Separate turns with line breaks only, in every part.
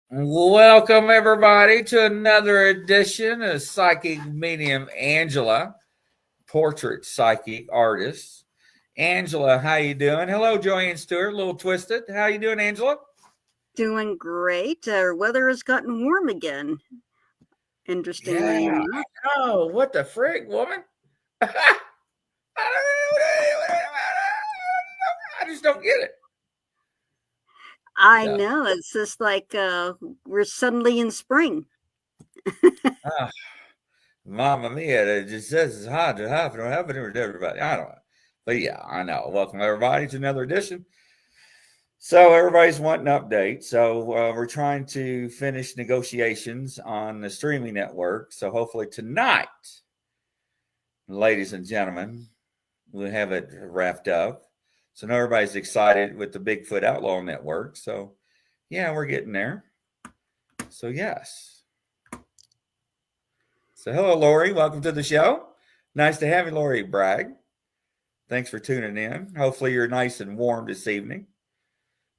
Welcome, everybody, to another edition of Psychic Medium Angela, portrait psychic artist. Angela, how you doing? Hello, Joanne Stewart, a little twisted. How you doing, Angela?
Doing great. Our weather has gotten warm again. Interestingly enough.
Oh, what the frick, woman? I just don't get it.
I know. It's just like we're suddenly in spring.
Mama mia, it just says it's hot to have everybody. I don't know. But yeah, I know. Welcome, everybody, to another edition. So everybody's wanting an update. So we're trying to finish negotiations on the streaming network. So hopefully tonight, ladies and gentlemen, we'll have it wrapped up. So now everybody's excited with the Bigfoot Outlaw network. So yeah, we're getting there. So yes. So hello, Lori. Welcome to the show. Nice to have you, Lori Bragg. Thanks for tuning in. Hopefully you're nice and warm this evening.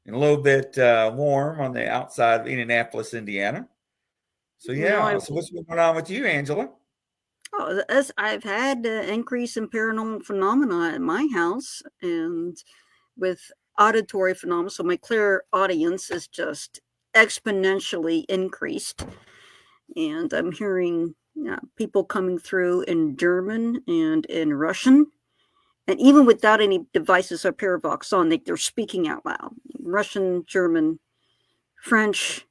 And a little bit warm on the outside of Indianapolis, Indiana. So yeah, so what's going on with you, Angela?
Oh, I've had an increase in paranormal phenomena at my house and with auditory phenomena. So my clear audience is just exponentially increased. And I'm hearing people coming through in German and in Russian. And even without any devices or Paravox on, they're speaking out loud. Russian, German, French.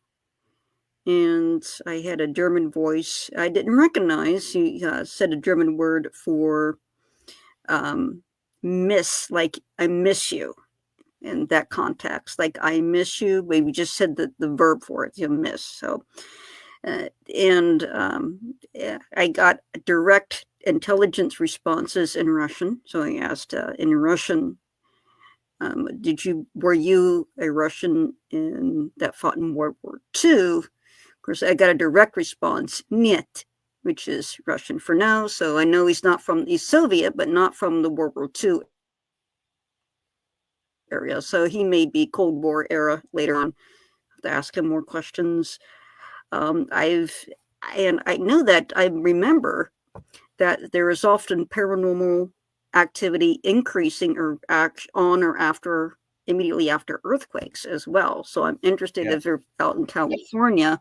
And I had a German voice I didn't recognize. He said a German word for miss, like I miss you. In that context, like I miss you. We just said the verb for it, miss. So, I got direct intelligence responses in Russian. So I asked in Russian, were you a Russian that fought in World War II? Of course, I got a direct response, "Нет," which is Russian for no. So I know he's Soviet, but not from the World War II area. So he may be Cold War era later on. I have to ask him more questions. I know that I remember that there is often paranormal activity increasing or on or after immediately after earthquakes as well. So I'm interested if they're out in California,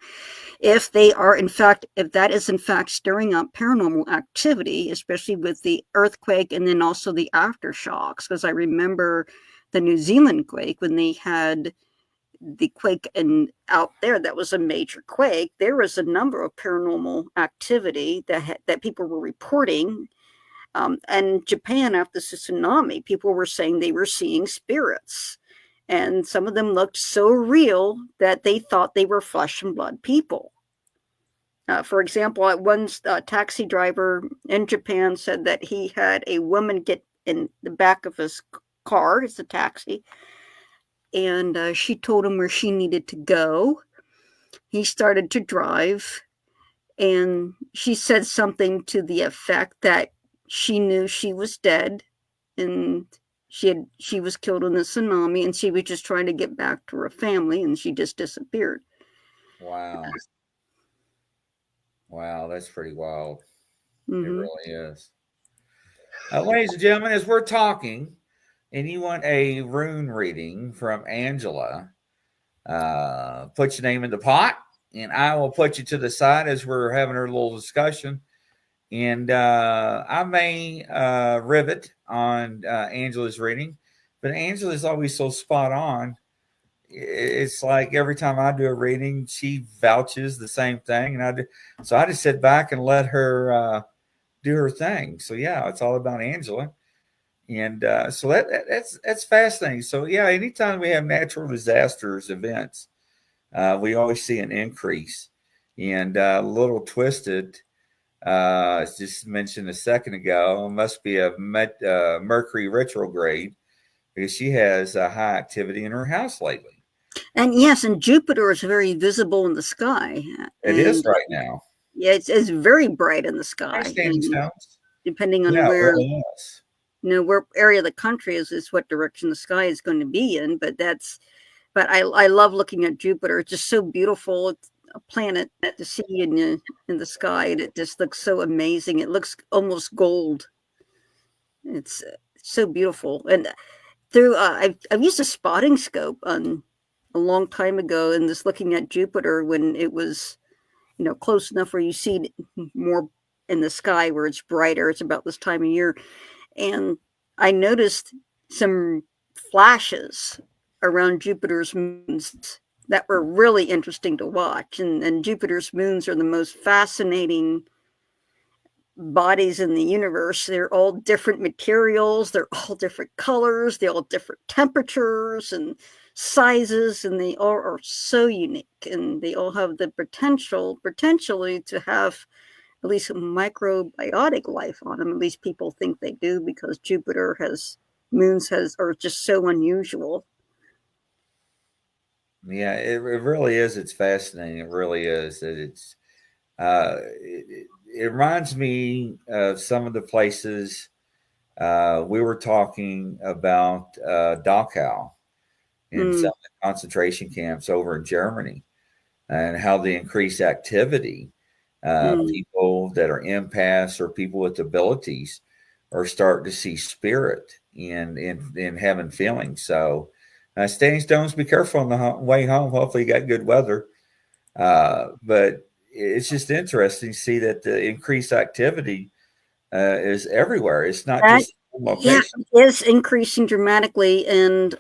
if that is in fact stirring up paranormal activity, especially with the earthquake and then also the aftershocks. Because I remember the New Zealand quake when they had the quake out there, that was a major quake. There was a number of paranormal activity that people were reporting. And Japan, after the tsunami, people were saying they were seeing spirits. And some of them looked so real that they thought they were flesh and blood people. For example, one taxi driver in Japan said that he had a woman get in the back of his car, it's a taxi, and she told him where she needed to go. He started to drive, and she said something to the effect that she knew she was dead, and She was killed in the tsunami, and she was just trying to get back to her family, and she just disappeared.
Wow. Wow, that's pretty wild. It
Mm-hmm.
really is. Ladies and gentlemen, as we're talking, and you want a rune reading from Angela, put your name in the pot, and I will put you to the side as we're having our little discussion. And I may rivet on Angela's reading, but Angela's always so spot on. It's like every time I do a reading, she vouches the same thing, and so I just sit back and let her do her thing. So yeah, it's all about Angela, and so that's fascinating. So yeah, anytime we have natural disasters events, we always see an increase. And a little twisted, as just mentioned a second ago, must be a Mercury retrograde because she has a high activity in her house lately.
And yes, and Jupiter is very visible in the sky,
It is
and
right now.
yeah, it's very bright in the
Hi,
sky,
Standing
and
Stones.
depending on
Yeah, it
where
really is.
where area of the country is what direction the sky is going to be in. But I love looking at Jupiter. It's just so beautiful. It's a planet to see in the sky, and it just looks so amazing. It looks almost gold. It's so beautiful. And through I've used a spotting scope on a long time ago, and just looking at Jupiter when it was close enough where you see more in the sky where it's brighter. It's about this time of year, and I noticed some flashes around Jupiter's moons that were really interesting to watch. And Jupiter's moons are the most fascinating bodies in the universe. They're all different materials, they're all different colors, they're all different temperatures and sizes, and they all are so unique, and they all have the potentially to have at least microbiotic life on them. At least people think they do, because Jupiter has moons has are just so unusual.
Yeah, it really is. It's fascinating. It really is. It reminds me of some of the places we were talking about Dachau in some
Mm,
of the concentration camps over in Germany, and how the increased activity,
mm.
people that are empaths or people with abilities are starting to see spirit and having feelings. So, Standing Stones, be careful on the way home. Hopefully, you got good weather. But it's just interesting to see that the increased activity is everywhere. It's not
That
just one
Yeah,
location.
it is increasing dramatically, and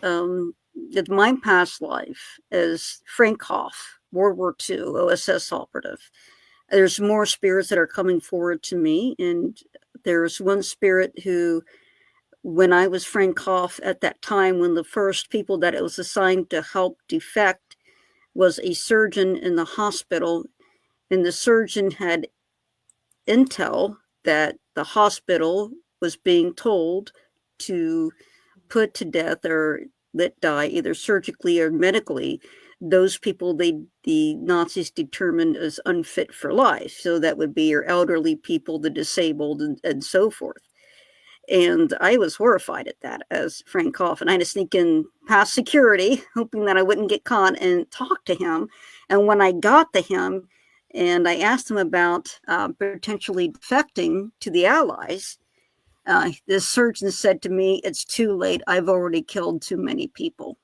with my past life as Frank Hoff, World War II OSS operative, there's more spirits that are coming forward to me, and there's one spirit who, when I was Frank Hoff at that time, when the first people that it was assigned to help defect was a surgeon in the hospital, and the surgeon had intel that the hospital was being told to put to death or let die, either surgically or medically, those people the Nazis determined as unfit for life. So that would be your elderly people, the disabled, and so forth. And I was horrified at that as Frank Hoff. And I had to sneak in past security, hoping that I wouldn't get caught, and talk to him. And when I got to him and I asked him about potentially defecting to the Allies, this surgeon said to me, "It's too late. I've already killed too many people."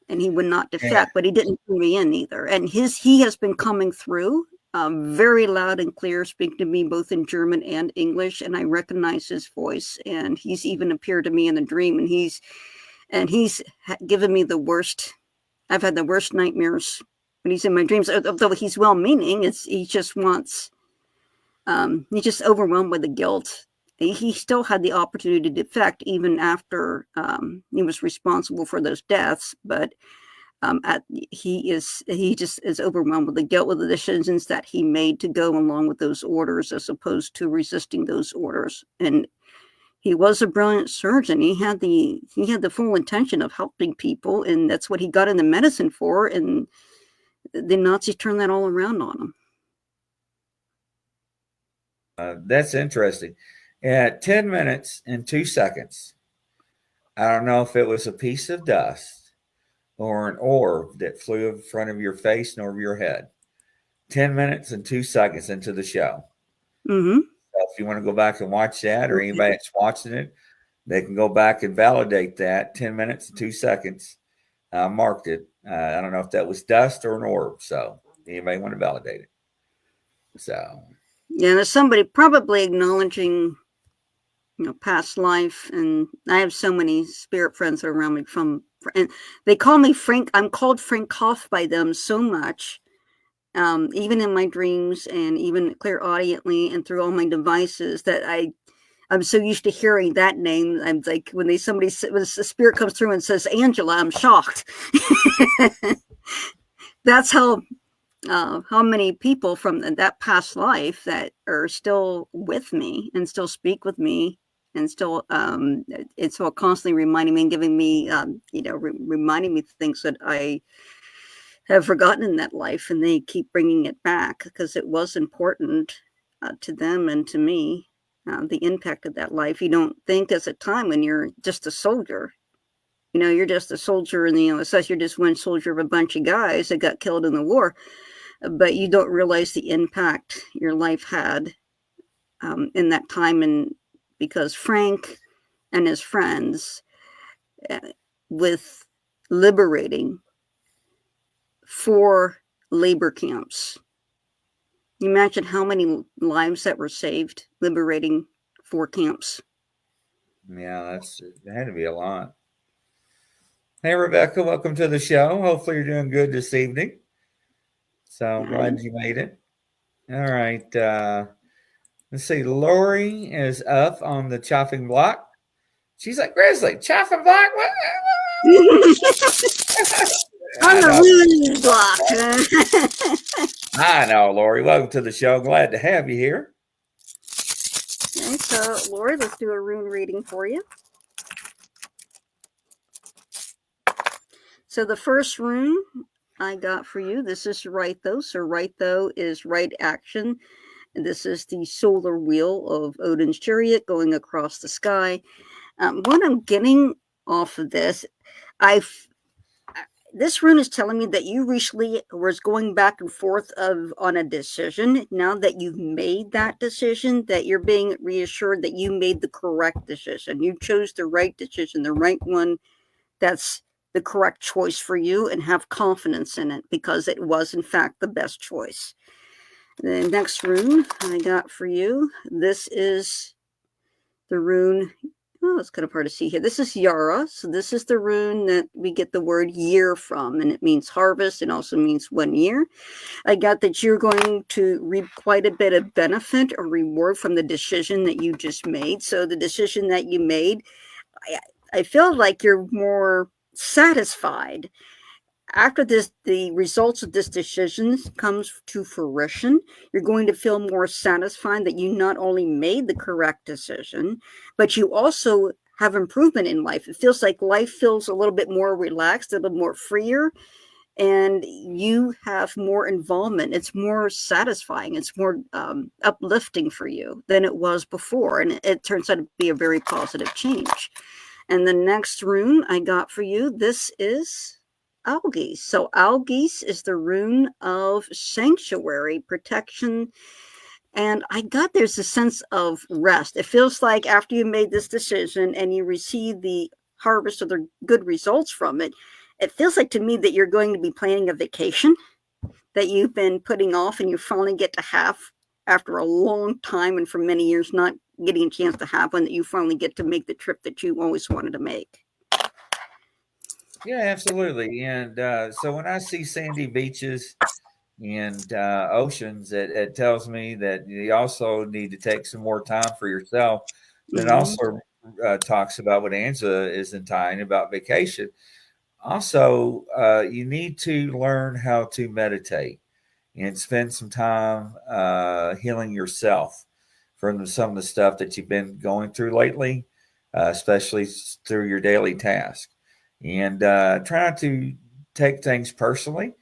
And he would not
Yeah.
defect, but he didn't bring me in either. And he has been coming through very loud and clear, speaking to me both in German and English, and I recognize his voice. And he's even appeared to me in a dream, and he's given me the worst. I've had the worst nightmares when he's in my dreams. Although he's well-meaning, he just wants. He's just overwhelmed with the guilt. He still had the opportunity to defect even after he was responsible for those deaths, but he just is overwhelmed with the guilt with the decisions that he made to go along with those orders as opposed to resisting those orders. And he was a brilliant surgeon. He had the full intention of helping people, and that's what he got into medicine for. And the Nazis turned that all around on him.
That's interesting. At 10 minutes and 2 seconds, I don't know if it was a piece of dust or an orb that flew in front of your face and over your head. 10 minutes and 2 seconds into the show.
Mm-hmm.
So if you want to go back and watch that, or
Okay.
anybody that's watching it, they can go back and validate that. 10 minutes and 2 seconds. I marked it. I don't know if that was dust or an orb. So anybody want to validate it? So
Yeah, there's somebody probably acknowledging, past life, and I have so many spirit friends that are around me and they call me Frank. I'm called Frank Hoff by them so much, even in my dreams and even clairaudiently and through all my devices that I'm so used to hearing that name. I'm like, when the spirit comes through and says Angela, I'm shocked. That's how many people from that past life that are still with me and still speak with me and still it's all constantly reminding me and giving me reminding me things that I have forgotten in that life, and they keep bringing it back because it was important to them and to me. The impact of that life, you don't think as a time when you're just a soldier. You're just a soldier, and it says you're just one soldier of a bunch of guys that got killed in the war, but you don't realize the impact your life had in that time. And because Frank and his friends, uh, with liberating 4 labor camps, you imagine how many lives that were saved liberating 4 camps.
yeah, that had to be a lot. Hey, Rebecca, welcome to the show. Hopefully, you're doing good this evening. So I'm glad you made it. All right. Let's see. Lori is up on the chopping block. She's like, Grizzly, chopping block?
On
I
the
know.
ruin block.
I know, Lori. Welcome to the show. Glad to have you here.
Okay, so Lori, let's do a rune reading for you. So the first rune I got for you, this is right though. So right though is right action. And this is the solar wheel of Odin's chariot going across the sky. What I'm getting off of this, this rune is telling me that you recently was going back and forth on a decision. Now that you've made that decision, that you're being reassured that you made the correct decision. You chose the right decision, the right one. That's the correct choice for you, and have confidence in it because it was in fact the best choice. The next rune I got for you, this is the rune. Oh, it's kind of hard to see here. This is Yara. So this is the rune that we get the word year from, and it means harvest. It also means 1 year. I got that you're going to reap quite a bit of benefit or reward from the decision that you just made. So the decision that you made, I feel like you're more satisfied after the results of this decision comes to fruition. You're going to feel more satisfied that you not only made the correct decision, but you also have improvement in life. It feels like life feels a little bit more relaxed, a little more freer, and you have more involvement. It's more satisfying. It's more uplifting for you than it was before. And it turns out to be a very positive change. And the next rune I got for you, this is Algies. So Algies is the rune of sanctuary, protection. And I got there's a sense of rest. It feels like after you made this decision and you receive the harvest or the good results from it, it feels like to me that you're going to be planning a vacation that you've been putting off and you finally get to have after a long time and for many years not getting a chance to have one, that you finally get to make the trip that you always wanted to make.
Yeah, absolutely. And so when I see sandy beaches and oceans, it tells me that you also need to take some more time for yourself. Then
Mm-hmm.
also talks about what Angela is in tying about vacation. Also, you need to learn how to meditate and spend some time healing yourself from some of the stuff that you've been going through lately, especially through your daily task. And try not to take things personally.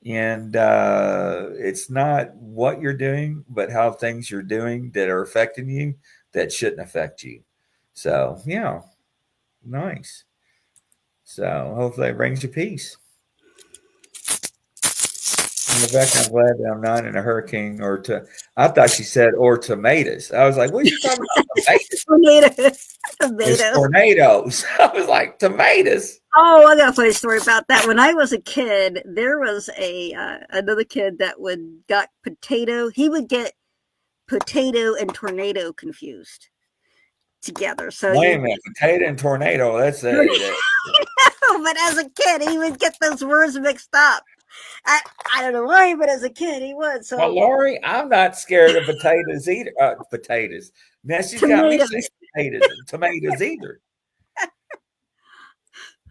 And it's not what you're doing, but how things you're doing that are affecting you that shouldn't affect you. So, Nice. So hopefully it brings you peace. In fact, I'm glad that I'm not in a hurricane I thought she said or tomatoes. I was like, what you talking about? Tomatoes? It's
Tomatoes.
tornadoes. I was like, tomatoes.
Oh, I got a funny story about that. When I was a kid, there was another kid that got potato. He would get potato and tornado confused together. So
Wait a minute, potato and tornado. That's it.
But as a kid, he would get those words mixed up. I don't know why, but as a kid, he would. So,
well, Lori, I'm not scared of potatoes either. Potatoes. Now she's got me saying tomatoes either.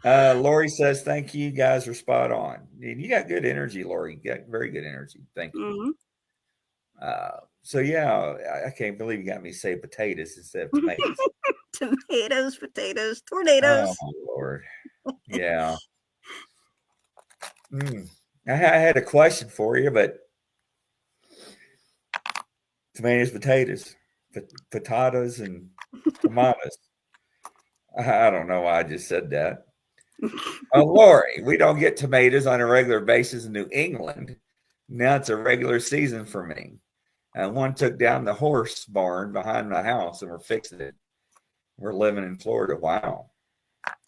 Lori says, "Thank you. You guys are spot on. You got good energy, Lori. You got very good energy. Thank you." Mm-hmm. So yeah, I can't believe you got me to say potatoes instead of tomatoes.
Tomatoes, potatoes, tornadoes.
Oh my Lord. Yeah. I had a question for you, but tomatoes, potatoes, potatoes, and tomatoes. I don't know why I just said that. Lori, we don't get tomatoes on a regular basis in New England. Now it's a regular season for me. One took down the horse barn behind my house and we're fixing it. We're living in Florida. Wow.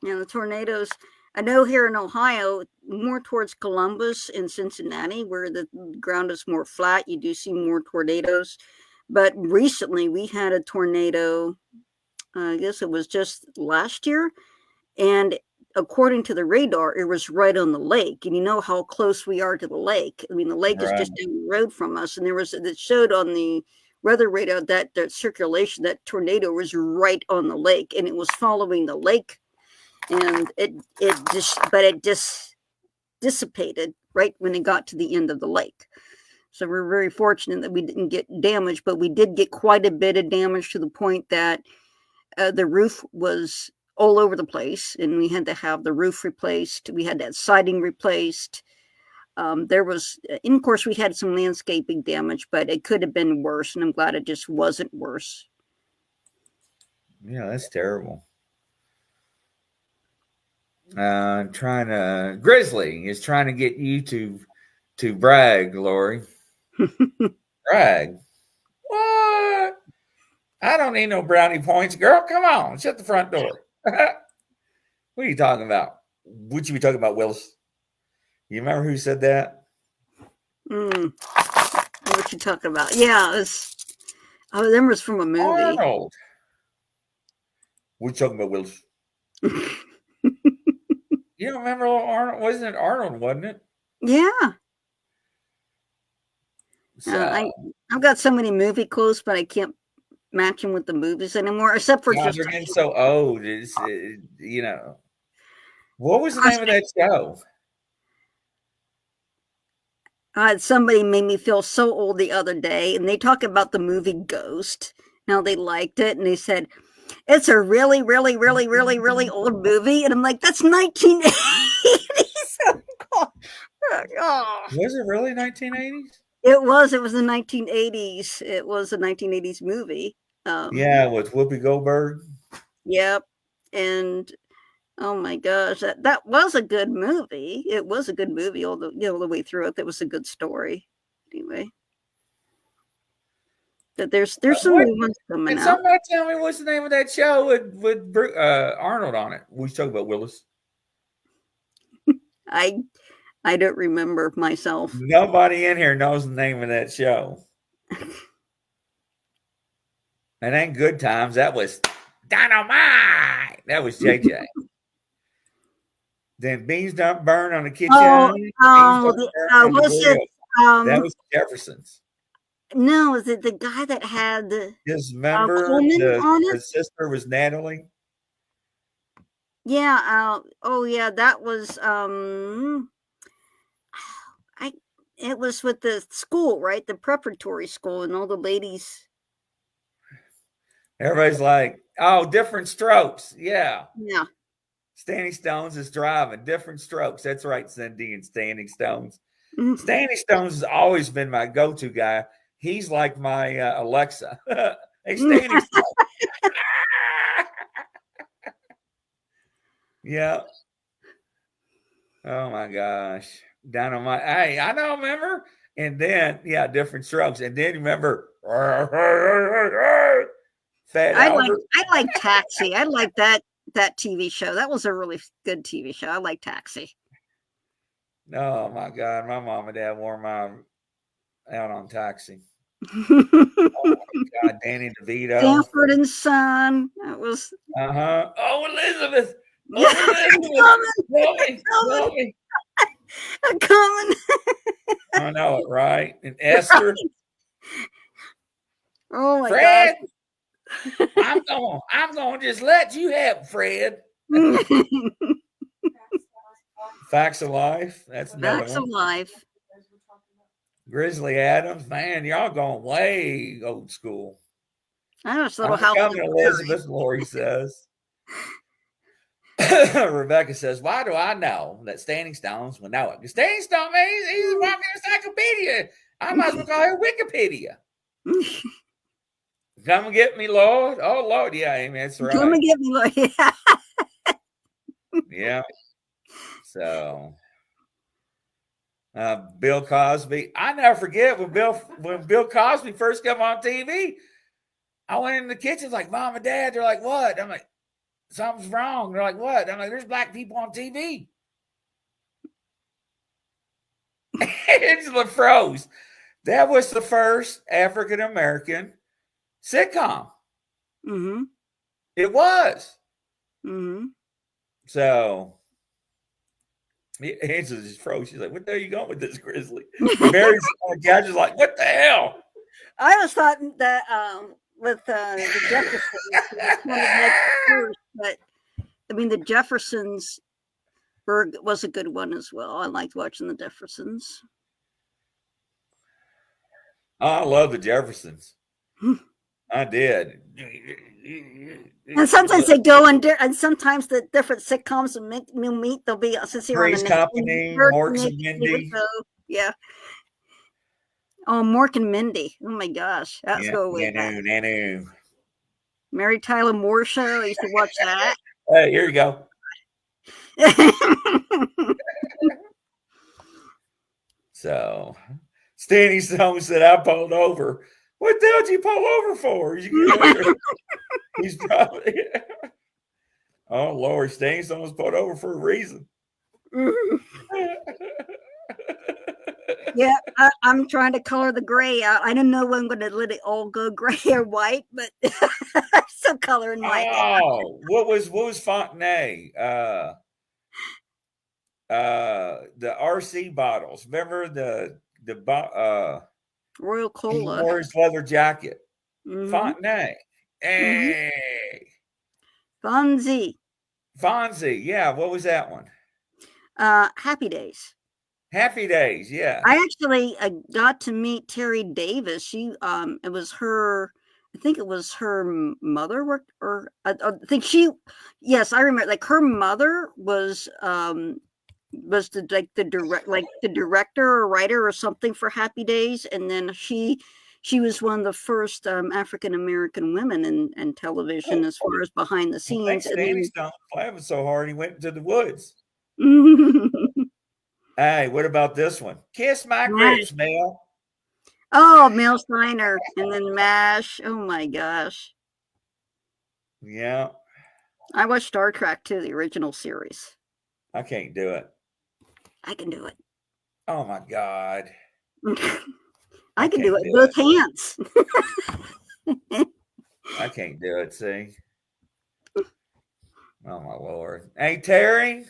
Yeah, the tornadoes. I know here in Ohio, more towards Columbus and Cincinnati, where the ground is more flat, you do see more tornadoes. But recently we had a tornado, I guess it was just last year. And according to the radar, it was right on the lake. And you know how close we are to the lake. I mean, the lake is just down the road from us. And it showed on the weather radar that circulation, that tornado was right on the lake. And it was following the lake. And it just dissipated right when it got to the end of the lake. So we're very fortunate that we didn't get damaged, but we did get quite a bit of damage to the point that the roof was all over the place, and we had to have the roof replaced. We had that siding replaced. And of course, we had some landscaping damage, but it could have been worse, and I'm glad it just wasn't worse.
Yeah, that's terrible. Grizzly is trying to get you to brag, Lori. Brag. What? I don't need no brownie points, girl. Come on, shut the front door. What are you talking about? What you be talking about, Willis? You remember who said that?
What you talking about? Yeah, that was from a movie.
Arnold. What you talking about, Willis? You don't remember Arnold? Wasn't it Arnold, wasn't it?
Yeah. So, I've got so many movie quotes, but I can't match them with the movies anymore, except for
they're getting so old. What was the name of that show?
Somebody made me feel so old the other day, and they talk about the movie Ghost. Now they liked it, and they said it's a really, really, really, really, really old movie, and I'm like, that's 1980s.
Was it really 1980s?
It was the 1980s. It was a 1980s movie.
Yeah, with Whoopi Goldberg.
Yep, and oh my gosh, that was a good movie. It was a good movie all the way through it. That was a good story. Anyway, but there's some new ones coming out.
Somebody tell me what's the name of that show with Arnold on it. We talk about Willis.
I don't remember myself.
Nobody in here knows the name of that show. It ain't Good Times. That was Dynamite. That was JJ. Then Beans Don't Burn on the Kitchen. That was Jefferson's.
No, is it the guy that had
his member? The sister was Natalie.
Yeah. Yeah. That was. It was with the school, right? The preparatory school, and all the ladies.
Everybody's like, "Oh, Different Strokes." Yeah.
Yeah.
Standing Stones is driving. Different Strokes. That's right, Cindy and Standing Stones. Mm-hmm. Standing Stones has always been my go-to guy. He's like my Alexa. Hey, Standing Stones. Yeah. Oh my gosh. Dynamite. Hey, I don't remember. And then, yeah, different strokes. And then remember Fat Albert.
I like Taxi. I like that TV show. That was a really good TV show. I like Taxi.
Oh my God. My mom and dad wore my out on Taxi. God, Danny DeVito.
Sanford and Son. That was.
Oh, Elizabeth. Oh, Elizabeth. Tell me.
I'm coming.
I know it, right? And Esther.
Right. Oh my
Fred.
gosh.
I'm gonna just let you have Fred. Facts of Life. That's another
Facts
one.
of Life.
Grizzly Adams. Man, y'all going way old school.
I was little
I'm
house.
coming, Elizabeth, Lori says. Rebecca says, why do I know that Standing Stones will know it? Standing Stone, man, he's a walking encyclopedia. I might as well call her Wikipedia. Come and get me, Lord. Oh, Lord. Yeah, amen. That's right.
Come and get me, Lord. Yeah.
Yeah. So, Bill Cosby. I never forget when Bill Cosby first came on TV. I went in the kitchen like, Mom and Dad. They're like, what? I'm like, something's wrong. They're like, what? I'm like, there's black people on TV. Angela froze. That was the first African American sitcom.
Mm-hmm.
It was.
Mm-hmm.
So Angela just froze. She's like, what the hell are you going with this, Grizzly? Mary's gadget's like, what the hell?
I always thought that with the Jeffersons, it was kind of like first, but I mean the Jeffersons was a good one as well. I liked watching the Jeffersons.
Oh, I love the Jeffersons. I did.
And sometimes they go and sometimes the different sitcoms will meet. They'll be since you're on
Three's
the
Company, Morks and Mindy.
Yeah. Oh, Mork and Mindy. Oh my gosh, that's go way back.
Nanu.
Mary Tyler Moore Show. I used to watch that.
Hey, here you go. So, Stanley Stone said, I pulled over. What the hell did you pull over for? He's probably. Oh, Lord, Stanley Stone was pulled over for a reason.
Yeah, I'm trying to color the gray out. I don't know when I'm going to let it all go gray or white, but I'm still coloring white.
Oh, what was Fontenay? The RC bottles. Remember the
Royal Cola.
He wore his leather jacket.
Mm-hmm.
Fontenay. Hey.
Fonzie.
Yeah, what was that one?
Happy Days.
Happy Days, yeah.
I actually got to meet Terry Davis. She it was her, I think it was her mother worked, or I think yes, I remember, like her mother was the director or writer or something for Happy Days, and then she was one of the first African American women in television as far as behind the scenes.
Stanley Stone laughing so hard he went into the woods. Hey, what about this one? Kiss My Grapes, Mel.
Oh, Mel Steiner, and then MASH. Oh my gosh.
Yeah.
I watched Star Trek too, the original series.
I can't do it.
I can do it.
Oh my God.
I can do it both hands.
I can't do it, see? Oh my Lord. Hey, Terry.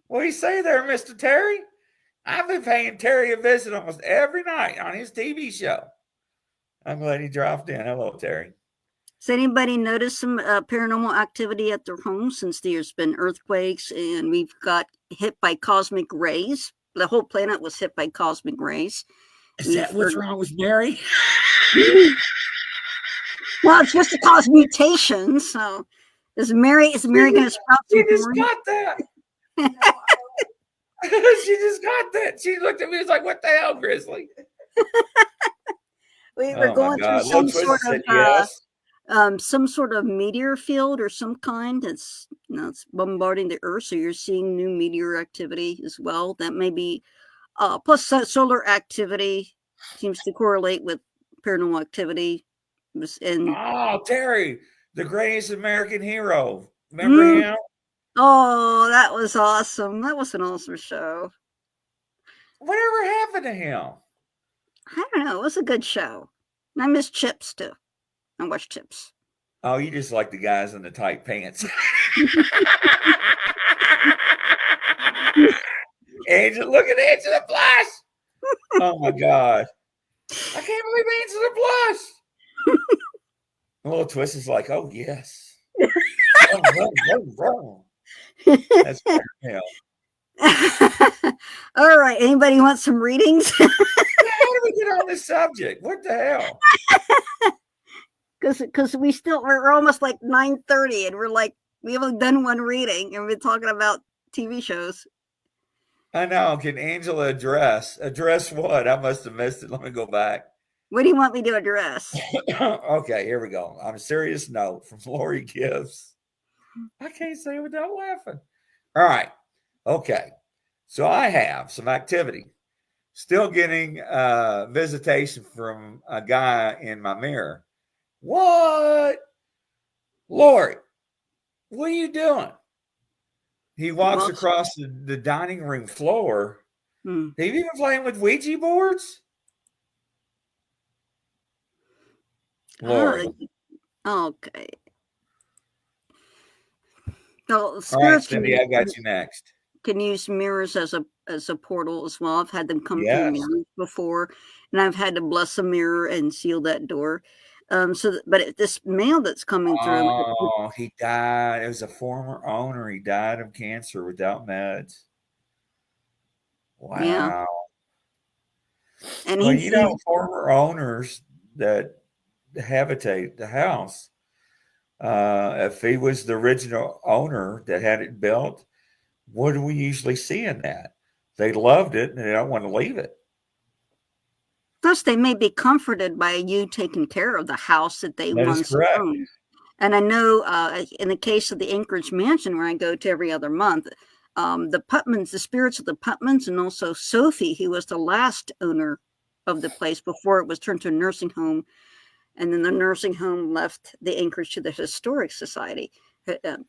What do you say there, Mr. Terry? I've been paying Terry a visit almost every night on his TV show. I'm glad he dropped in. Hello, Terry.
Has anybody noticed some paranormal activity at their home since there's been earthquakes and we've got hit by cosmic rays? The whole planet was hit by cosmic rays.
Is that what's wrong with Mary?
Well, it's just to cause mutations. So is Mary going to sprout some
She just
horn?
got that. She just got that. She looked at me and was like, what the hell, Grizzly?
We were going through some sort of some sort of meteor field or some kind that's it's bombarding the Earth, so you're seeing new meteor activity as well. That may be plus solar activity seems to correlate with paranormal activity. And
Oh, Terry, the greatest American hero. Remember
mm,
him?
oh, that was awesome. That was an awesome show.
Whatever happened to him?
I don't know. It was a good show. And I miss Chips too. I watched Chips.
Oh, you just like the guys in the tight pants. Angel, look at Angela Blush. Oh my God. I can't believe Angela Blush. A little twist is like, oh yes. That's hell.
All right. Anybody want some readings?
How do we get on this subject? What the hell?
Because we're almost like 9:30 and we haven't done one reading and we've been talking about TV shows.
I know. Can Angela address what? I must have missed it. Let me go back.
What do you want me to address?
Okay, here we go. On a serious note from Lori Gibbs. I can't say it without laughing. All right. Okay. So I have some activity. Still getting visitation from a guy in my mirror. What? Lori, what are you doing? He walks across the dining room floor. Have you been playing with Ouija boards? Lori.
Okay. So
all right, Cindy, I got you next.
Can use mirrors as a portal as well. I've had them come through mirrors before, and I've had to bless a mirror and seal that door. But this male that's coming through.
Oh, he died. It was a former owner. He died of cancer without meds. Wow.
Yeah.
And former owners that habitate the house, if he was the original owner that had it built, what do we usually see in that? They loved it and they don't want to leave it.
Plus, they may be comforted by you taking care of the house that they once owned. And I know in the case of the Anchorage Mansion, where I go to every other month, the Putmans, the spirits of the Putmans, and also Sophie, who was the last owner of the place before it was turned to a nursing home. And then the nursing home left the Anchorage to the Historic Society. The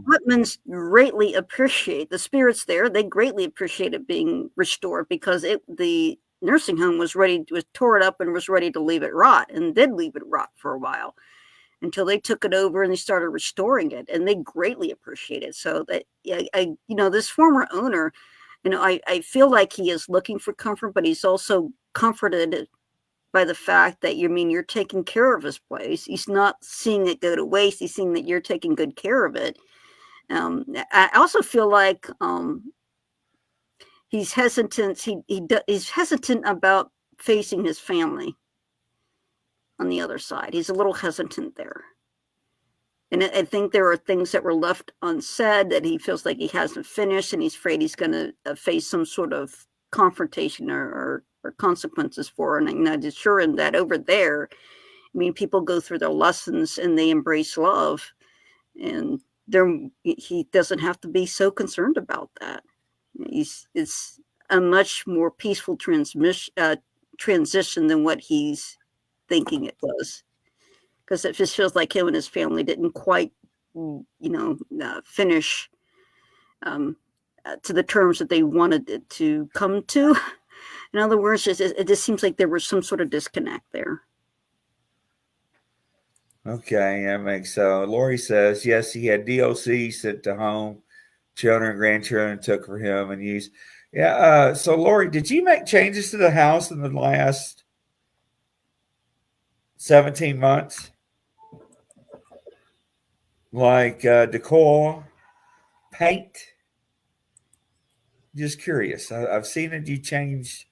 Putmans greatly appreciate the spirits there. They greatly appreciate it being restored because the nursing home was tore it up and was ready to leave it rot, and did leave it rot for a while until they took it over and they started restoring it, and they greatly appreciate it. So that this former owner, I feel like he is looking for comfort, but he's also comforted by the fact that you're taking care of his place. He's not seeing it go to waste. He's seeing that you're taking good care of it. I also feel like he's hesitant. He's hesitant about facing his family on the other side. He's a little hesitant there. And I think there are things that were left unsaid that he feels like he hasn't finished, and he's afraid he's going to face some sort of confrontation or consequences for. And I'm not sure in that over there, people go through their lessons and they embrace love, and he doesn't have to be so concerned about that. It's a much more peaceful transition than what he's thinking it was, because it just feels like him and his family didn't quite finish to the terms that they wanted it to come to. In other words, it just seems like there was some sort of disconnect there.
Okay, that makes so. Lori says, yes, he had DOC sent to home. Children and grandchildren took for him and used. Yeah. So, Lori, did you make changes to the house in the last 17 months? Like decor, paint? Just curious. I've seen that you changed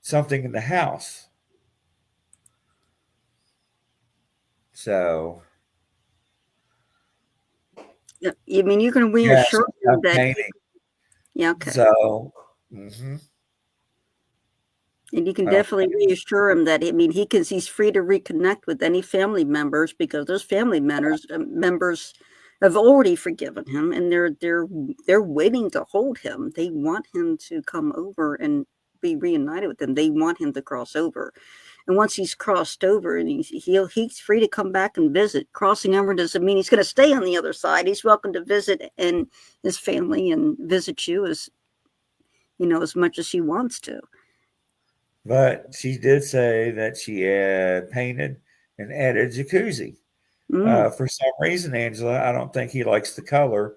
something in the house. So.
You mean you can reassure them that?
Painting.
Yeah. Okay.
So.
And you can definitely reassure him that, I mean, he's free to reconnect with any family members, because those family members have already forgiven him, and they're waiting to hold him. They want him to come over and be reunited with them. They want him to cross over. And once he's crossed over, and he's free to come back and visit. Crossing over doesn't mean he's going to stay on the other side. He's welcome to visit and his family and visit you as much as he wants to.
But she did say that she had painted and added jacuzzi. For some reason, Angela, I don't think he likes the color,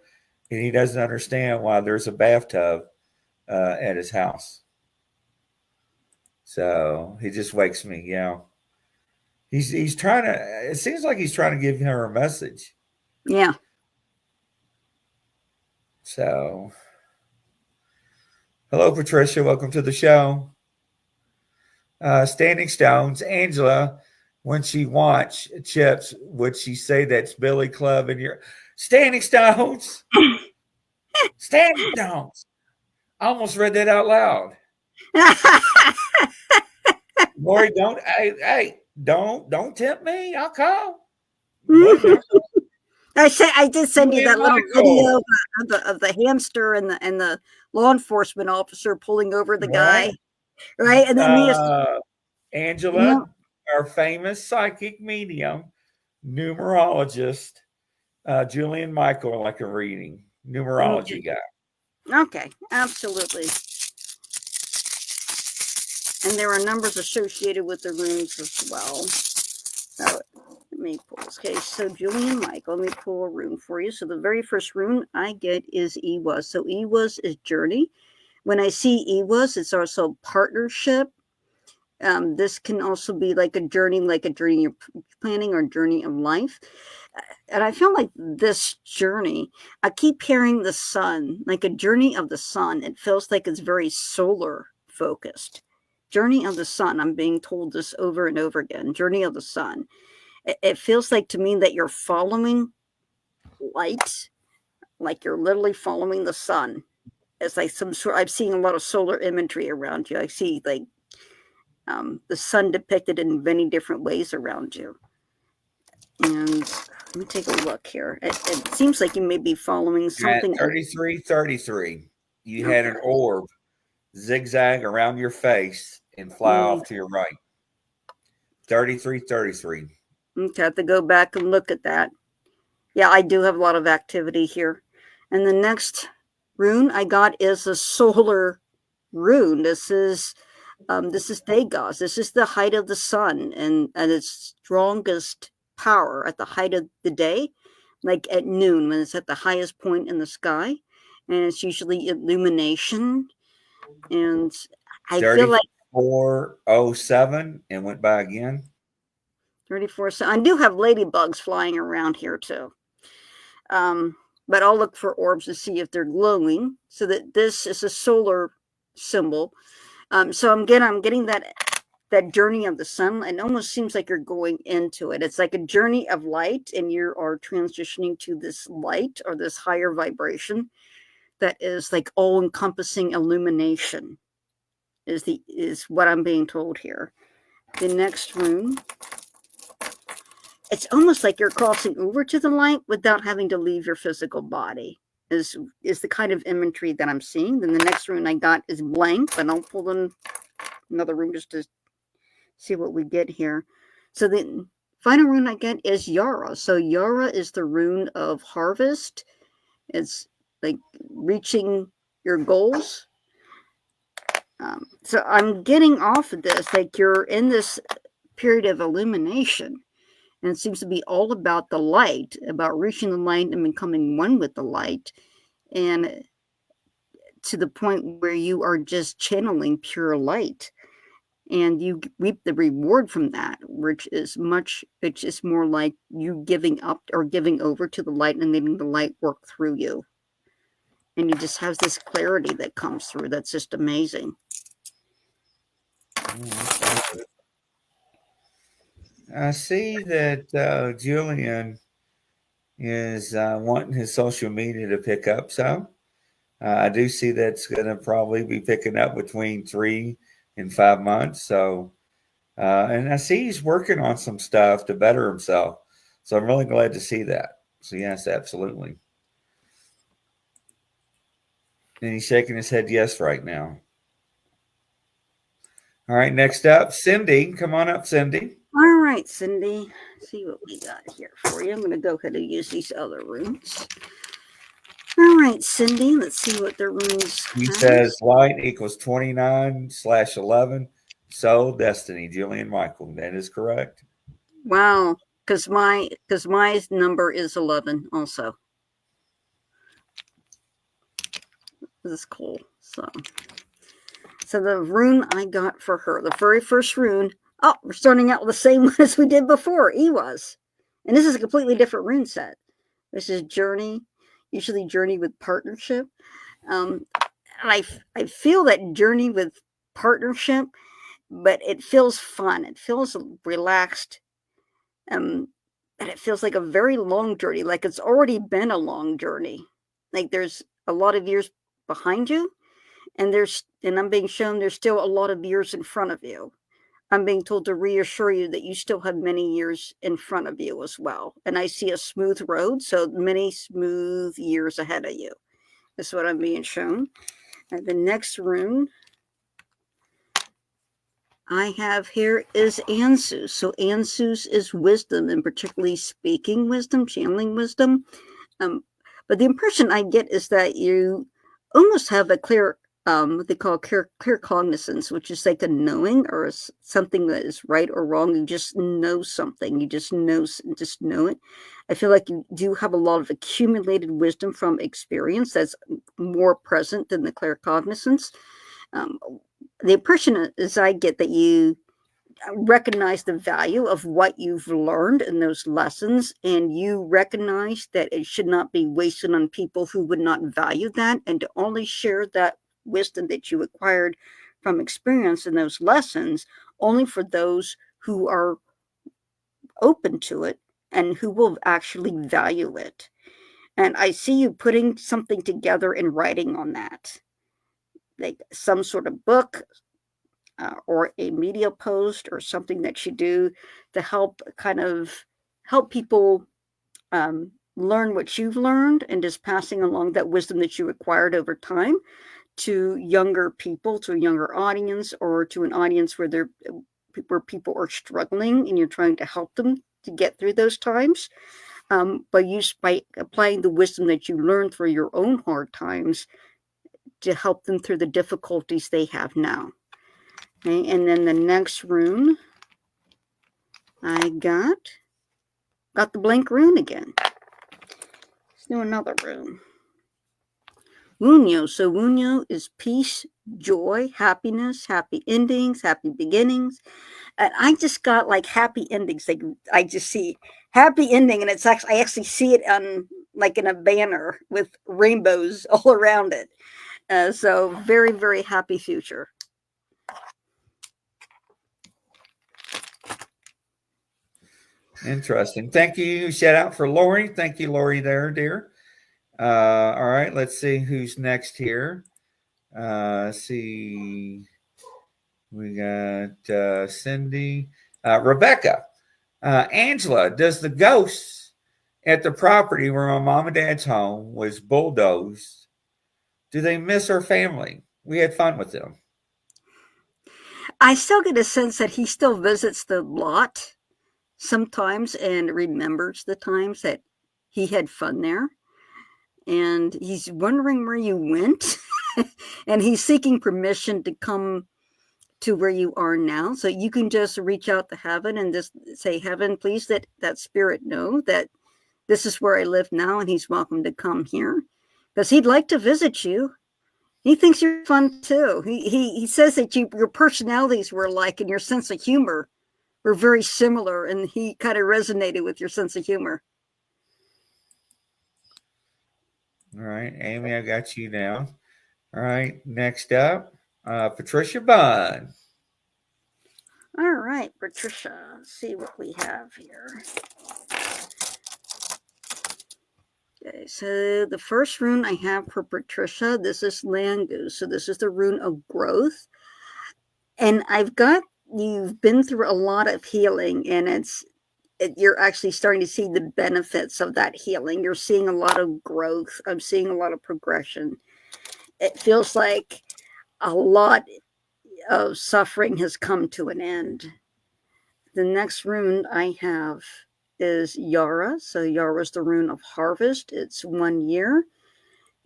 and he doesn't understand why there's a bathtub at his house. So he just wakes me, He's trying to. It seems like he's trying to give her a message.
Yeah.
So, hello, Patricia. Welcome to the show. Standing Stones, Angela. When she watch Chips, would she say that's Billy Club and your Standing Stones? Standing Stones. I almost read that out loud. Lori, don't tempt me. I'll call.
I did send you that little video of the hamster and the law enforcement officer pulling over the guy, right? And then
Angela, our famous psychic medium, numerologist, Julian Michael, like a reading numerology guy.
Okay, absolutely. And there are numbers associated with the runes as well. So let me pull this case. So Julian Michael, let me pull a rune for you. So the very first rune I get is Ewas. So Ewas is journey. When I see Ewas, it's also partnership. This can also be like a journey you're planning, or journey of life. And I feel like this journey, I keep hearing the sun, like a journey of the sun. It feels like it's very solar focused. Journey of the sun. I'm being told this over and over again. Journey of the sun. It feels like to me that you're following light, like you're literally following the sun. It's like I'm seeing a lot of solar imagery around you. I see like the sun depicted in many different ways around you. And let me take a look here. It seems like you may be following something.
3333. You had an orb zigzag around your face and fly off to your right. 3333.
Okay, I have to go back and look at that. Yeah, I do have a lot of activity here. And the next rune I got is a solar rune. This is Dagos. This is the height of the sun and its strongest power at the height of the day, like at noon when it's at the highest point in the sky, and it's usually illumination. And I feel like
3407 and went by again.
34. So I do have ladybugs flying around here too. But I'll look for orbs to see if they're glowing. So that this is a solar symbol. So I'm getting that journey of the sun. It almost seems like you're going into it. It's like a journey of light, and you are transitioning to this light or this higher vibration that is like all-encompassing illumination. Is what I'm being told here. The next rune. It's almost like you're crossing over to the light without having to leave your physical body. Is the kind of imagery that I'm seeing. Then the next rune I got is blank, but I'll pull in another rune just to see what we get here. So the final rune I get is Yara. So Yara is the rune of harvest. It's like reaching your goals. So I'm getting off of this, like you're in this period of illumination. And it seems to be all about the light, about reaching the light and becoming one with the light. And to the point where you are just channeling pure light. And you reap the reward from that, which is more like you giving up or giving over to the light and letting the light work through you. And you just have this clarity that comes through that's just amazing.
I see that Julian is wanting his social media to pick up some. I do see that's going to probably be picking up between 3 in 5 months. So, and I see he's working on some stuff to better himself. So I'm really glad to see that. So yes, absolutely. And he's shaking his head yes right now. All right, next up, Cindy. Come on up, Cindy.
All right, Cindy. Let's see what we got here for you. I'm going to go ahead and use these other runes. All right, Cindy. Let's see what the runes
He
have.
says light equals 29/11. Soul destiny, Julian Michael. That is correct.
Wow, because my number is 11 also. This is cool. So the rune I got for her, the very first rune. Oh, we're starting out with the same one as we did before. Ewas, and this is a completely different rune set. This is journey, usually journey with partnership. And I feel that journey with partnership, but it feels fun. It feels relaxed. And it feels like a very long journey, like it's already been a long journey. Like there's a lot of years behind you, and I'm being shown there's still a lot of years in front of you. I'm being told to reassure you that you still have many years in front of you as well. And I see a smooth road, so many smooth years ahead of you. That's what I'm being shown. And the next rune I have here is Ansus. So Ansus is wisdom, and particularly speaking wisdom, channeling wisdom. But the impression I get is that you almost have a clear, what they call clear cognizance, which is like a knowing or something that is right or wrong. You just know something. You just know it. I feel like you do have a lot of accumulated wisdom from experience that's more present than the clear cognizance. The impression is I get that you recognize the value of what you've learned in those lessons, and you recognize that it should not be wasted on people who would not value that, and to only share that wisdom that you acquired from experience in those lessons only for those who are open to it and who will actually value it. And I see you putting something together and writing on that, like some sort of book, or a media post or something that you do to help people learn what you've learned, and just passing along that wisdom that you acquired over time to younger people, to a younger audience, or to an audience where people are struggling and you're trying to help them to get through those times, by applying the wisdom that you learned through your own hard times to help them through the difficulties they have now. Okay, and then the next rune I got the blank rune again. Let's do another rune. Wunyo. So Wunyo is peace, joy, happiness, happy endings, happy beginnings. And I just got like happy endings. Like I just see happy ending, and I actually see it on like in a banner with rainbows all around it. So very, very happy future.
Interesting. Thank you. Shout out for Lori. Thank you, Lori, there, dear. All right, let's see who's next here. Let's see. We got Cindy. Rebecca. Angela, does the ghost at the property where my mom and dad's home was bulldozed, do they miss her family? We had fun with them.
I still get a sense that he still visits the lot sometimes and remembers the times that he had fun there. And he's wondering where you went. And he's seeking permission to come to where you are now. So you can just reach out to heaven and just say, Heaven, please let that spirit know that this is where I live now, and he's welcome to come here. Because he'd like to visit you. He thinks you're fun too. He says that your personalities were alike, and your sense of humor were very similar, and he kind of resonated with your sense of humor.
All right, Amy, I got you down. All right, next up, Patricia Bunn.
All right, Patricia, let's see what we have here. Okay, so the first rune I have for Patricia, this is Land Goose. So this is the rune of growth. And you've been through a lot of healing, and you're actually starting to see the benefits of that healing. You're seeing a lot of growth. I'm seeing a lot of progression. It feels like a lot of suffering has come to an end. The next rune I have is Yara. So Yara is the rune of harvest. It's 1 year.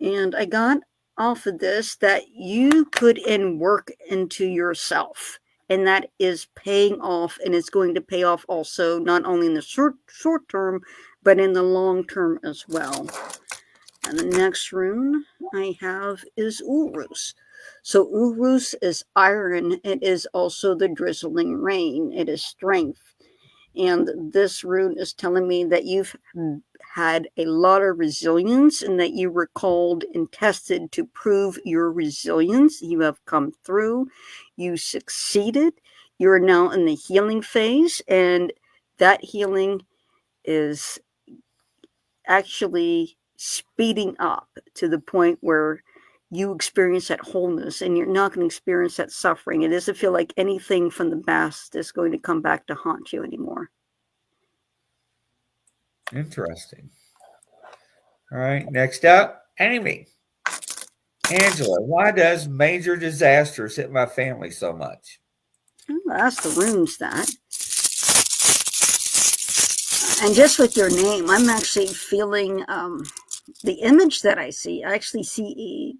And I got off of this that you put in work into yourself. And that is paying off, and it's going to pay off also not only in the short term, but in the long term as well. And the next rune I have is Urus. So Urus is iron. It is also the drizzling rain. It is strength. And this rune is telling me that you've had a lot of resilience and that you were called and tested to prove your resilience. You have come through. You succeeded. You're now in the healing phase, and that healing is actually speeding up to the point where you experience that wholeness and you're not going to experience that suffering. It doesn't feel like anything from the past is going to come back to haunt you anymore.
Interesting. All right, next up, Amy. Angela, why does major disasters hit my family so much?
Well, that's the runes that. And just with your name, I'm actually feeling the image that I see. I actually see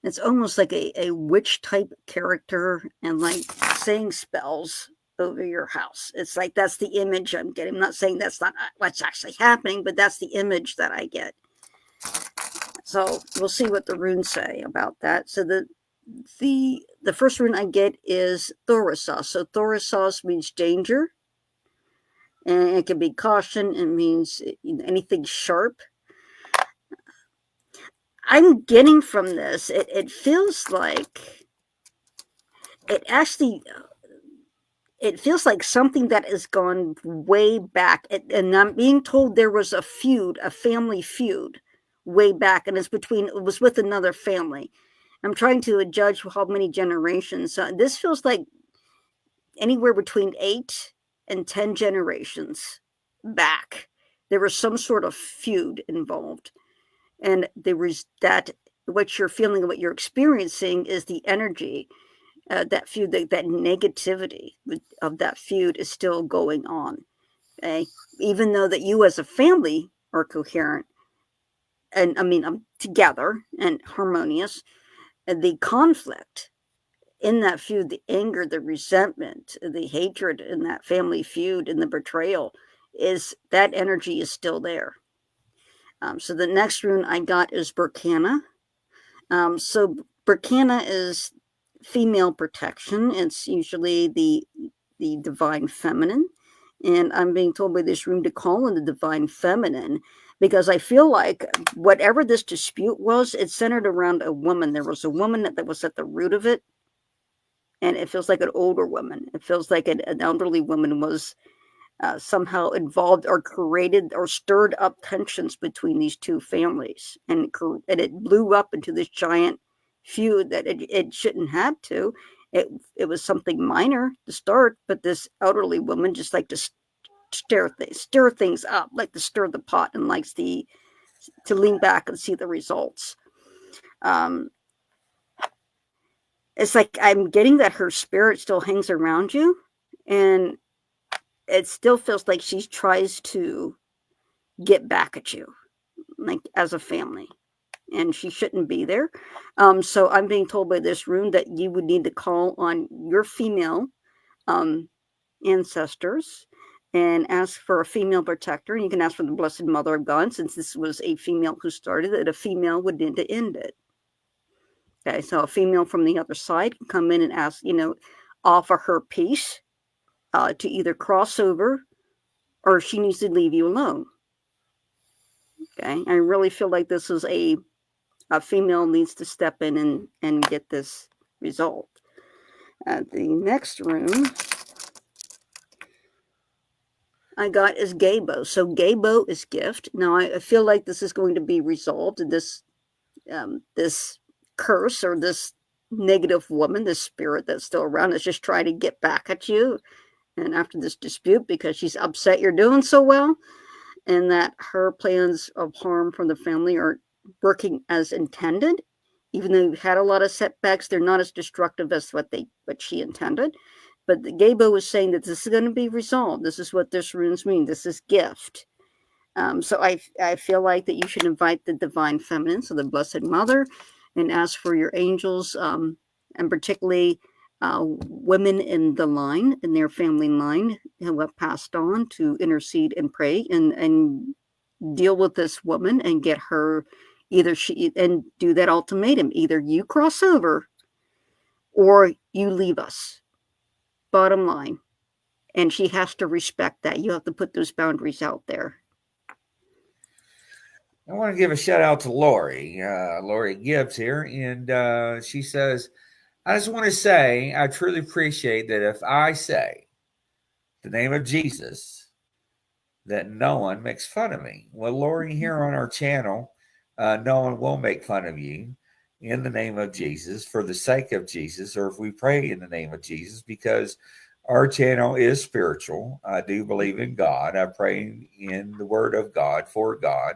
it's almost like a witch type character and like saying spells over your house. It's like that's the image I'm getting. I'm not saying that's not what's actually happening, but that's the image that I get. So we'll see what the runes say about that. So the first rune I get is Thorisos. So Thorisos means danger. And it can be caution. It means anything sharp. I'm getting from this, it feels like it feels like something that has gone way back. And I'm being told there was a family feud way back, and it was with another family. I'm trying to judge how many generations. This feels like anywhere between 8 and 10 generations back. There was some sort of feud involved. And there was what you're feeling, what you're experiencing is the energy, that feud, that negativity of that feud is still going on. Okay? Even though that you as a family are coherent, and I mean, together and harmonious, and the conflict in that feud, the anger, the resentment, the hatred in that family feud, and the betrayal, is that energy is still there. So the next rune I got is Berkana. So Berkana is female protection. It's usually the divine feminine. And I'm being told by this rune to call in the divine feminine because I feel like whatever this dispute was, it centered around a woman. There was a woman that was at the root of it. And it feels like an older woman. It feels like an elderly woman was somehow involved or created or stirred up tensions between these two families, and it blew up into this giant feud that it shouldn't have to. It was something minor to start, but this elderly woman just like to stir things up, like to stir the pot, and likes to lean back and see the results. It's like I'm getting that her spirit still hangs around you, and it still feels like she tries to get back at you, like as a family, and she shouldn't be there. So I'm being told by this rune that you would need to call on your female ancestors and ask for a female protector. And you can ask for the Blessed Mother of God, since this was a female who started it. A female would need to end it. Okay, so a female from the other side can come in and ask, offer her peace to either cross over, or she needs to leave you alone. Okay, I really feel like this is a female needs to step in and get this result. The next rune I got is Gabo. So Gabo is gift. Now I feel like this is going to be resolved. This curse or this negative woman, this spirit that's still around, is just trying to get back at you. And after this dispute, because she's upset you're doing so well, and that her plans of harm from the family are working as intended, even though you had a lot of setbacks, they're not as destructive as what she intended. But the Gabo was saying that this is going to be resolved. This is what this runes mean. This is gift. So I feel like that you should invite the divine feminine, so the Blessed Mother, and ask for your angels, and particularly women in the line, in their family line, who have passed on, to intercede and pray and deal with this woman and get her, and do that ultimatum: either you cross over or you leave us. Bottom line. And she has to respect that. You have to put those boundaries out there.
I want to give a shout out to Lori Gibbs here, and she says, I just want to say I truly appreciate that if I say the name of Jesus, that no one makes fun of me. Well, Lori, here on our channel, no one will make fun of you in the name of Jesus, for the sake of Jesus, or if we pray in the name of Jesus, because our channel is spiritual. I do believe in God. I pray in the Word of God, for God.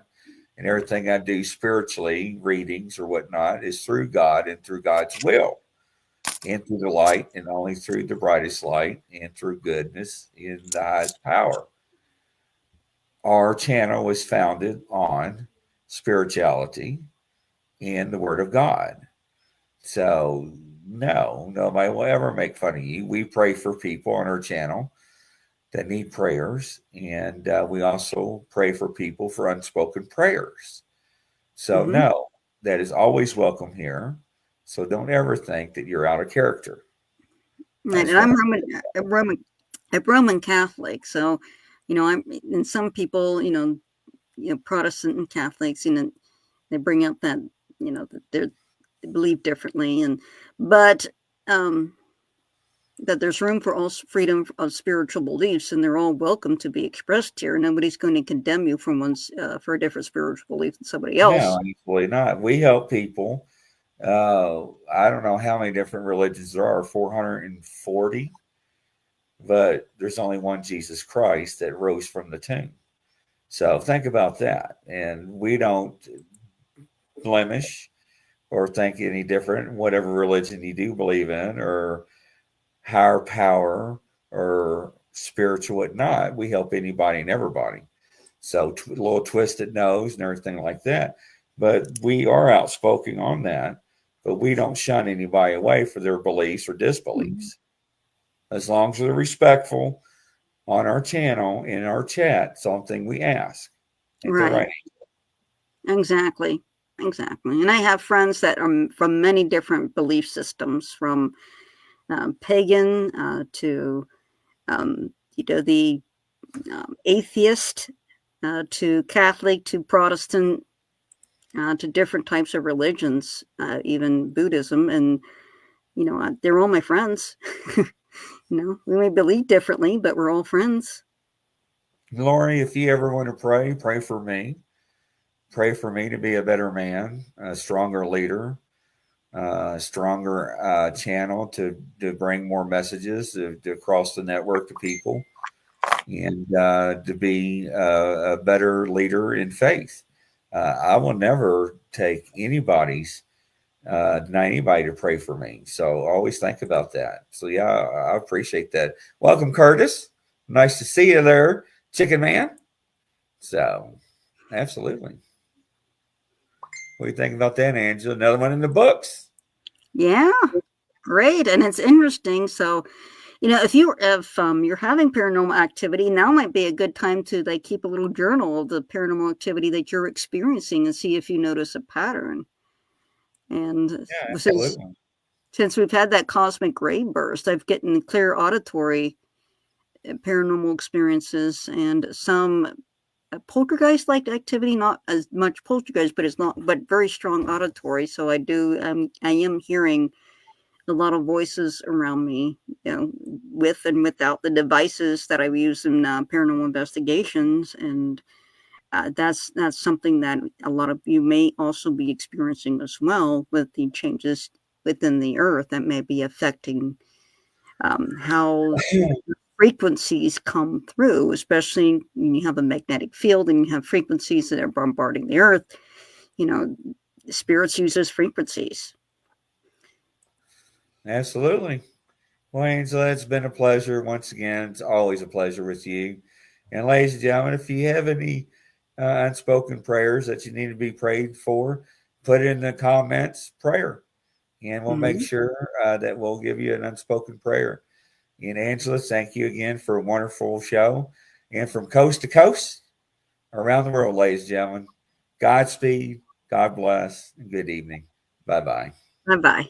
And everything I do spiritually, readings or whatnot, is through God and through God's will, and through the light, and only through the brightest light, and through goodness in the highest power. Our channel was founded on spirituality and the Word of God. So, no, nobody will ever make fun of you. We pray for people on our channel that need prayers, and we also pray for people for unspoken prayers. So, no, that is always welcome here. So, don't ever think that you're out of character.
Right. And I'm Roman Catholic, so and some people, Protestant and Catholics, they bring up that that they believe differently, but that there's room for all freedom of spiritual beliefs, and they're all welcome to be expressed here. Nobody's going to condemn you for a different spiritual belief than somebody else.
No, absolutely not. We help people. I don't know how many different religions there are, 440, but there's only one Jesus Christ that rose from the tomb. So think about that. And we don't blemish or think any different, whatever religion you do believe in, or higher power, or spiritual whatnot. We help anybody and everybody. So a little twisted nose and everything like that. But we are outspoken on that. But we don't shun anybody away for their beliefs or disbeliefs. As long as they're respectful on our channel, in our chat, something we ask.
Right. Exactly. And I have friends that are from many different belief systems, from pagan to the atheist, to Catholic, to Protestant, to different types of religions, even Buddhism, and they're all my friends. We may believe differently, but we're all friends.
Lori, if you ever want to pray for me. Pray for me to be a better man, a stronger leader, a stronger channel to bring more messages to cross the network to people, and to be a better leader in faith. I will never take deny anybody to pray for me. So always think about that. So yeah, I appreciate that. Welcome, Curtis. Nice to see you there, Chicken Man. So absolutely. What do you think about that, Angela? Another one in the books.
Yeah, great. And it's interesting. So, if you're having paranormal activity, now might be a good time to keep a little journal of the paranormal activity that you're experiencing and see if you notice a pattern. And since we've had that cosmic ray burst, I've gotten clear auditory paranormal experiences and some poltergeist-like activity, not as much poltergeist, but very strong auditory. So I am hearing a lot of voices around me, with and without the devices that I use in paranormal investigations, and that's something that a lot of you may also be experiencing as well, with the changes within the earth that may be affecting how frequencies come through, especially when you have a magnetic field and you have frequencies that are bombarding the earth. Spirits use those frequencies.
Absolutely. Well, Angela, it's been a pleasure once again. It's always a pleasure with you. And ladies and gentlemen, if you have any unspoken prayers that you need to be prayed for, put it in the comments prayer, and we'll make sure that we'll give you an unspoken prayer. And Angela, thank you again for a wonderful show. And from coast to coast, around the world, ladies and gentlemen, Godspeed, God bless, and good evening. Bye-bye.
Bye-bye.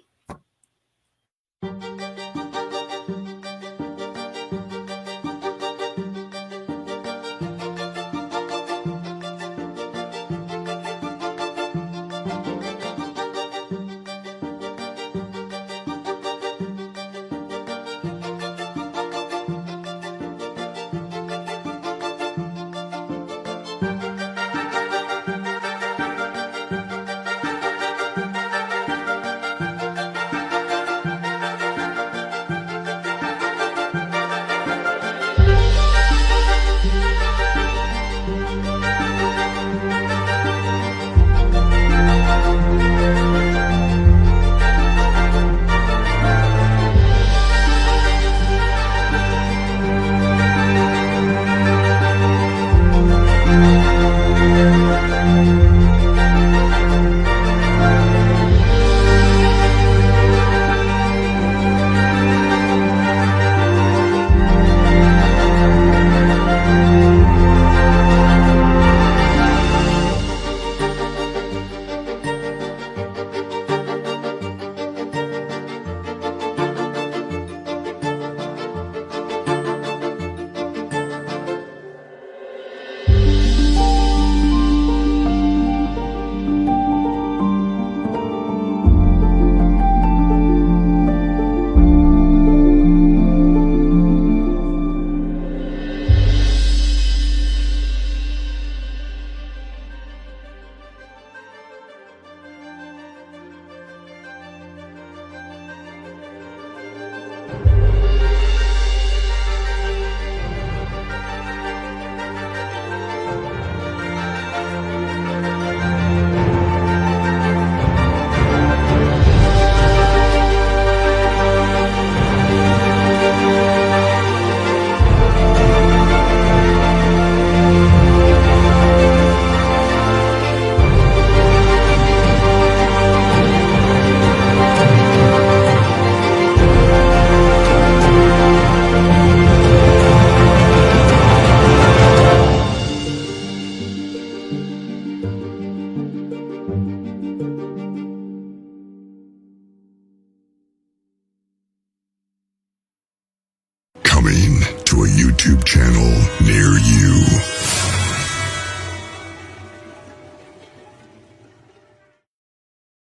Coming to a YouTube channel near you.